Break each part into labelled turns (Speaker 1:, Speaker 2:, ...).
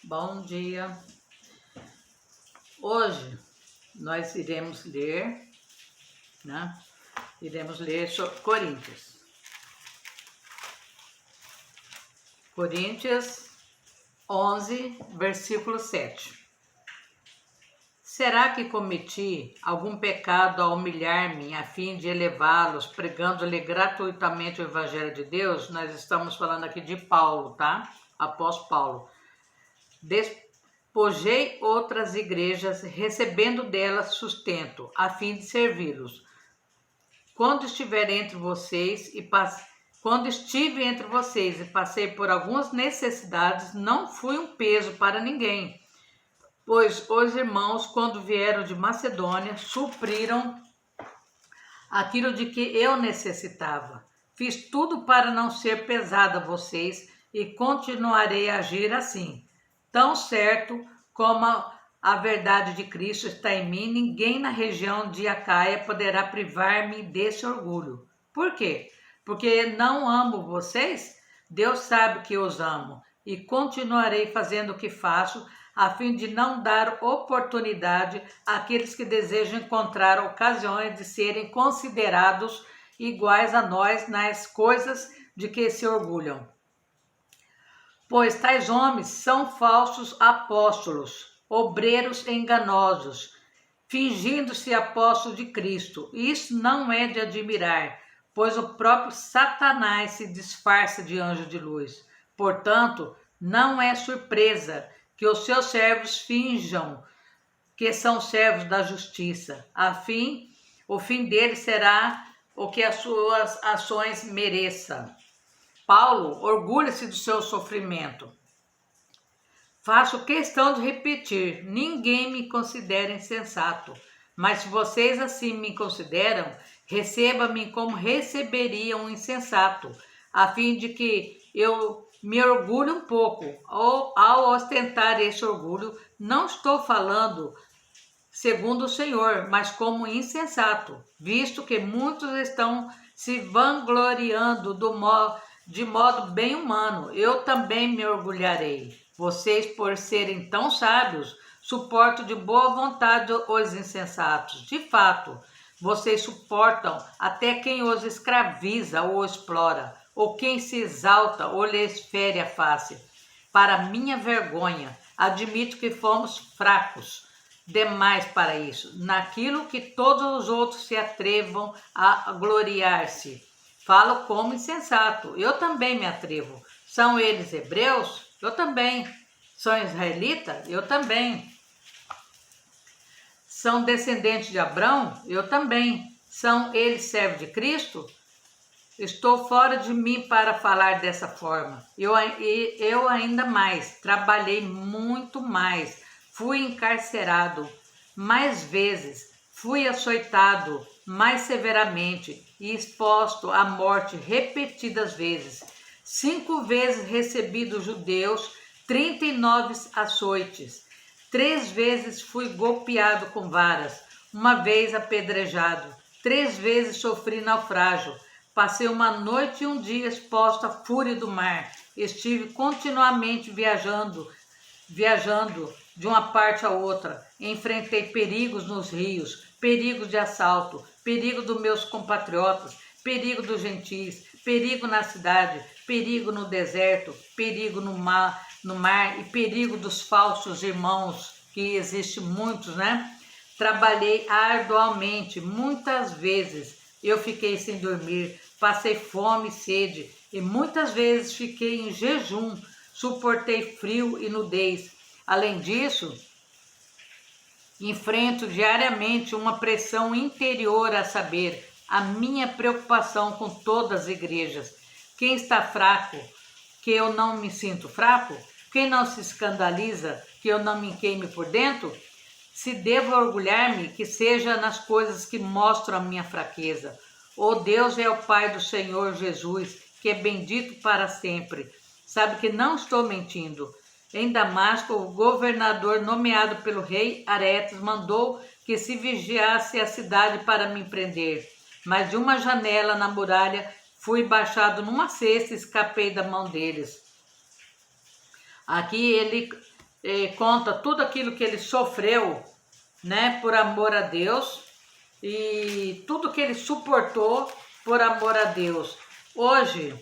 Speaker 1: Bom dia. Hoje nós iremos ler, né? Iremos ler sobre Coríntios. Coríntios 11, versículo 7. Será que cometi algum pecado ao humilhar-me a fim de elevá-los, pregando-lhe gratuitamente o Evangelho de Deus? Nós estamos falando aqui de Paulo, tá? Apóstolo Paulo. Despojei outras igrejas, recebendo delas sustento, a fim de servi-los. Quando estive entre vocês e passei por algumas necessidades, não fui um peso para ninguém, pois os irmãos, quando vieram de Macedônia, supriram aquilo de que eu necessitava. Fiz tudo para não ser pesado a vocês e continuarei a agir assim. Tão certo como a verdade de Cristo está em mim, ninguém na região de Acaia poderá privar-me desse orgulho. Por quê? Porque não amo vocês? Deus sabe que os amo e continuarei fazendo o que faço, a fim de não dar oportunidade àqueles que desejam encontrar ocasiões de serem considerados iguais a nós nas coisas de que se orgulham. Pois tais homens são falsos apóstolos, obreiros enganosos, fingindo-se apóstolos de Cristo. Isso não é de admirar, pois o próprio Satanás se disfarça de anjo de luz. Portanto, não é surpresa que os seus servos finjam que são servos da justiça. O fim deles será o que as suas ações mereçam. Paulo orgulha-se do seu sofrimento. Faço questão de repetir, ninguém me considera insensato, mas se vocês assim me consideram, receba-me como receberia um insensato, a fim de que eu me orgulhe um pouco. Ao ostentar esse orgulho, não estou falando segundo o Senhor, mas como insensato, visto que muitos estão se vangloriando de modo bem humano. Eu também me orgulharei. Vocês, por serem tão sábios, suportam de boa vontade os insensatos. De fato, vocês suportam até quem os escraviza ou explora, ou quem se exalta ou lhes fere a face. Para minha vergonha, admito que fomos fracos demais para isso, naquilo que todos os outros se atrevam a gloriar-se. Falo como insensato, eu também me atrevo. São eles hebreus? Eu também. São israelitas? Eu também. São descendentes de Abraão? Eu também. São eles servos de Cristo? Estou fora de mim para falar dessa forma. Eu ainda mais, trabalhei muito mais, fui encarcerado mais vezes, fui açoitado mais severamente e exposto à morte repetidas vezes. 5 vezes recebi dos judeus 39 açoites. 3 vezes fui golpeado com varas, uma vez apedrejado. 3 vezes sofri naufrágio. Passei uma noite e um dia exposto à fúria do mar. Estive continuamente viajando de uma parte a outra. Enfrentei perigos nos rios, perigos de assalto, perigo dos meus compatriotas, perigo dos gentis, perigo na cidade, perigo no deserto, perigo no mar e perigo dos falsos irmãos, que existem muitos, né? Trabalhei arduamente, muitas vezes eu fiquei sem dormir, passei fome e sede, e muitas vezes fiquei em jejum, suportei frio e nudez. Além disso, enfrento diariamente uma pressão interior, a saber, a minha preocupação com todas as igrejas. Quem está fraco, que eu não me sinto fraco? Quem não se escandaliza, que eu não me queime por dentro? Se devo orgulhar-me, que seja nas coisas que mostram a minha fraqueza. O Deus é o Pai do Senhor Jesus, que é bendito para sempre. Sabe que não estou mentindo. Em Damasco, o governador nomeado pelo rei Aretas mandou que se vigiasse a cidade para me prender. Mas de uma janela na muralha fui baixado numa cesta e escapei da mão deles. Aqui ele conta tudo aquilo que ele sofreu, né, por amor a Deus, e tudo que ele suportou por amor a Deus. Hoje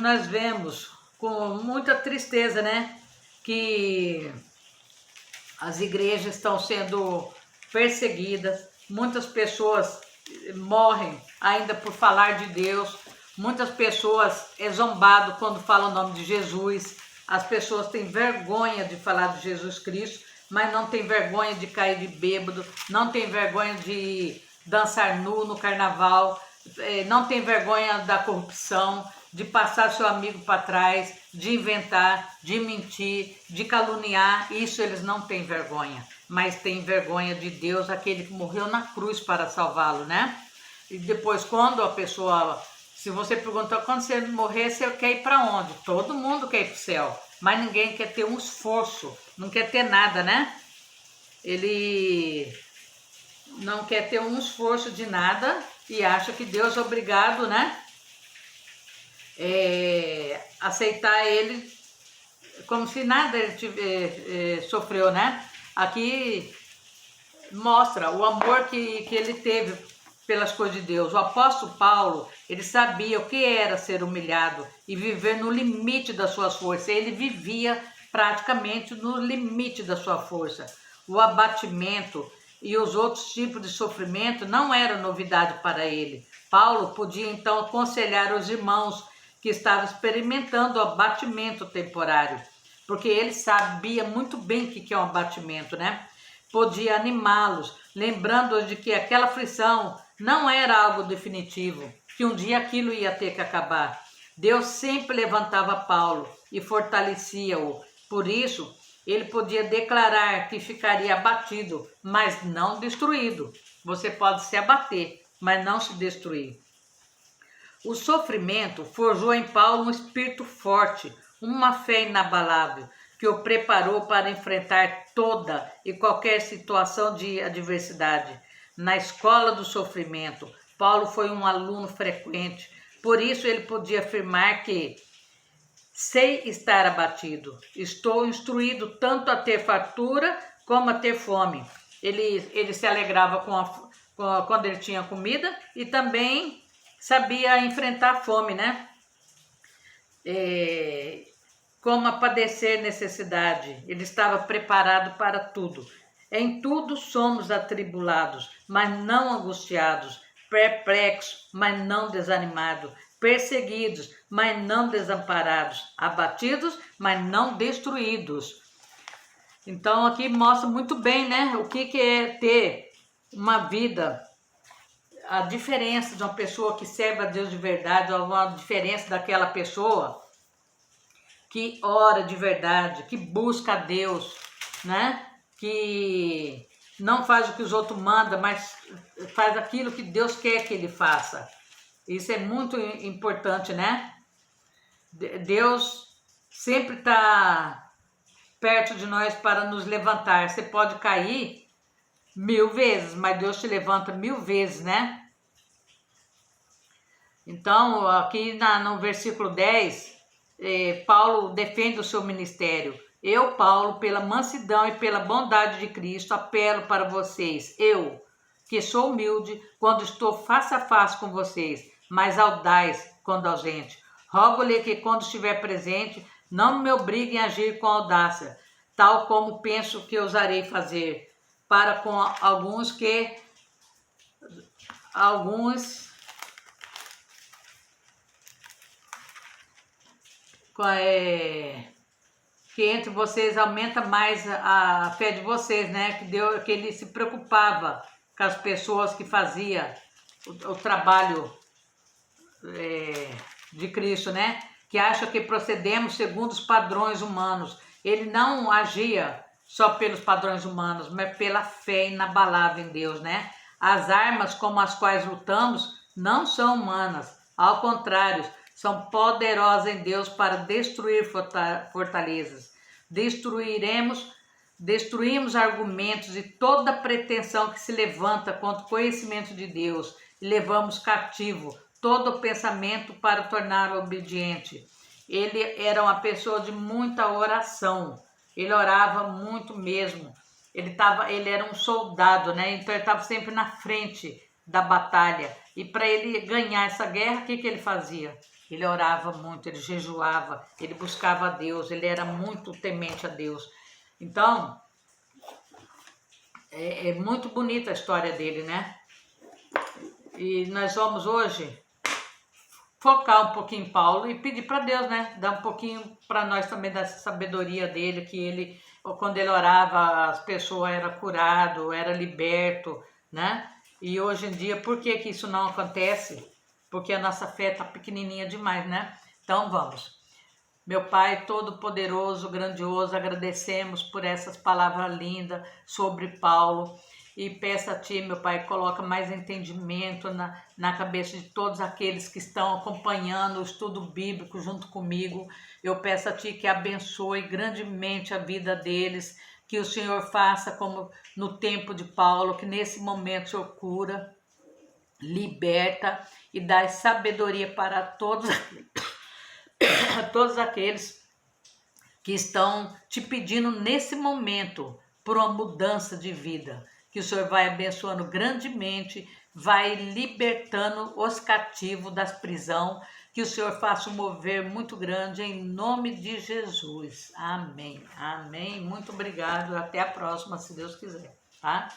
Speaker 1: nós vemos com muita tristeza, né, que as igrejas estão sendo perseguidas, muitas pessoas morrem ainda por falar de Deus, muitas pessoas é zombado quando falam o nome de Jesus, as pessoas têm vergonha de falar de Jesus Cristo, mas não tem vergonha de cair de bêbado, não tem vergonha de dançar nu no carnaval, não tem vergonha da corrupção, de passar seu amigo para trás, de inventar, de mentir, de caluniar. Isso eles não têm vergonha, mas têm vergonha de Deus, aquele que morreu na cruz para salvá-lo, né? E depois, quando a pessoa, se você perguntar, quando você morrer, você quer ir para onde? Todo mundo quer ir para o céu, mas ninguém quer ter um esforço, não quer ter nada, né? Ele não quer ter um esforço de nada e acha que Deus é obrigado, né? Aceitar ele como se nada ele sofreu, né? Aqui mostra o amor que ele teve pelas coisas de Deus. O apóstolo Paulo, ele sabia o que era ser humilhado e viver no limite das suas forças. Ele vivia praticamente no limite da sua força. O abatimento e os outros tipos de sofrimento não eram novidade para ele. Paulo podia então aconselhar os irmãos que estavam experimentando o abatimento temporário, porque ele sabia muito bem o que é um abatimento, né? Podia animá-los, lembrando-os de que aquela aflição não era algo definitivo, que um dia aquilo ia ter que acabar. Deus sempre levantava Paulo e fortalecia-o. Por isso, ele podia declarar que ficaria abatido, mas não destruído. Você pode se abater, mas não se destruir. O sofrimento forjou em Paulo um espírito forte, uma fé inabalável, que o preparou para enfrentar toda e qualquer situação de adversidade. Na escola do sofrimento, Paulo foi um aluno frequente, por isso ele podia afirmar que sei estar abatido, estou instruído tanto a ter fartura como a ter fome. Ele se alegrava quando ele tinha comida e também sabia enfrentar a fome, né? Como a padecer necessidade. Ele estava preparado para tudo. Em tudo somos atribulados, mas não angustiados, perplexos, mas não desanimados, perseguidos, mas não desamparados, abatidos, mas não destruídos. Então aqui mostra muito bem, né, o que é ter uma vida, a diferença de uma pessoa que serve a Deus de verdade, a diferença daquela pessoa que ora de verdade, que busca a Deus, né? Que não faz o que os outros mandam, mas faz aquilo que Deus quer que ele faça. Isso é muito importante, né? Deus sempre está perto de nós para nos levantar. Você pode cair 1000 vezes, mas Deus te levanta 1000 vezes, né? Então, aqui no versículo 10, Paulo defende o seu ministério. Eu, Paulo, pela mansidão e pela bondade de Cristo, apelo para vocês. Eu, que sou humilde quando estou face a face com vocês, mas audaz quando ausente. Rogo-lhe que quando estiver presente, não me obriguem a agir com audácia, tal como penso que ousarei fazer, para com alguns que entre vocês aumenta mais a fé de vocês, né? Que ele se preocupava com as pessoas que faziam o trabalho de Cristo, né? Que acha que procedemos segundo os padrões humanos. Ele não agia só pelos padrões humanos, mas pela fé inabalável em Deus, né? As armas com as quais lutamos não são humanas, ao contrário, são poderosas em Deus para destruir fortalezas. Destruímos argumentos e toda pretensão que se levanta contra o conhecimento de Deus e levamos cativo todo o pensamento para torná-lo obediente. ele era uma pessoa de muita oração. Ele orava muito mesmo. Ele era um soldado, né? Então ele estava sempre na frente da batalha. E para ele ganhar essa guerra, o que ele fazia? Ele orava muito, ele jejuava, ele buscava a Deus, ele era muito temente a Deus. Então, é muito bonita a história dele, né? E nós vamos hoje focar um pouquinho em Paulo e pedir para Deus, né? Dar um pouquinho para nós também dessa sabedoria dele, que ele, quando ele orava, as pessoas eram curadas, era liberto, né? E hoje em dia, por que que isso não acontece? Porque a nossa fé está pequenininha demais, né? Então vamos. Meu Pai todo-poderoso, grandioso, agradecemos por essas palavras lindas sobre Paulo. E peço a Ti, meu Pai, coloca mais entendimento na cabeça de todos aqueles que estão acompanhando o estudo bíblico junto comigo. Eu peço a Ti que abençoe grandemente a vida deles, que o Senhor faça como no tempo de Paulo, que nesse momento o Senhor cura, liberta e dá sabedoria para todos, a todos aqueles que estão te pedindo nesse momento por uma mudança de vida. Que o Senhor vai abençoando grandemente, vai libertando os cativos das prisões, que o Senhor faça um mover muito grande em nome de Jesus. Amém. Amém. Muito obrigado. Até a próxima, se Deus quiser. Tá?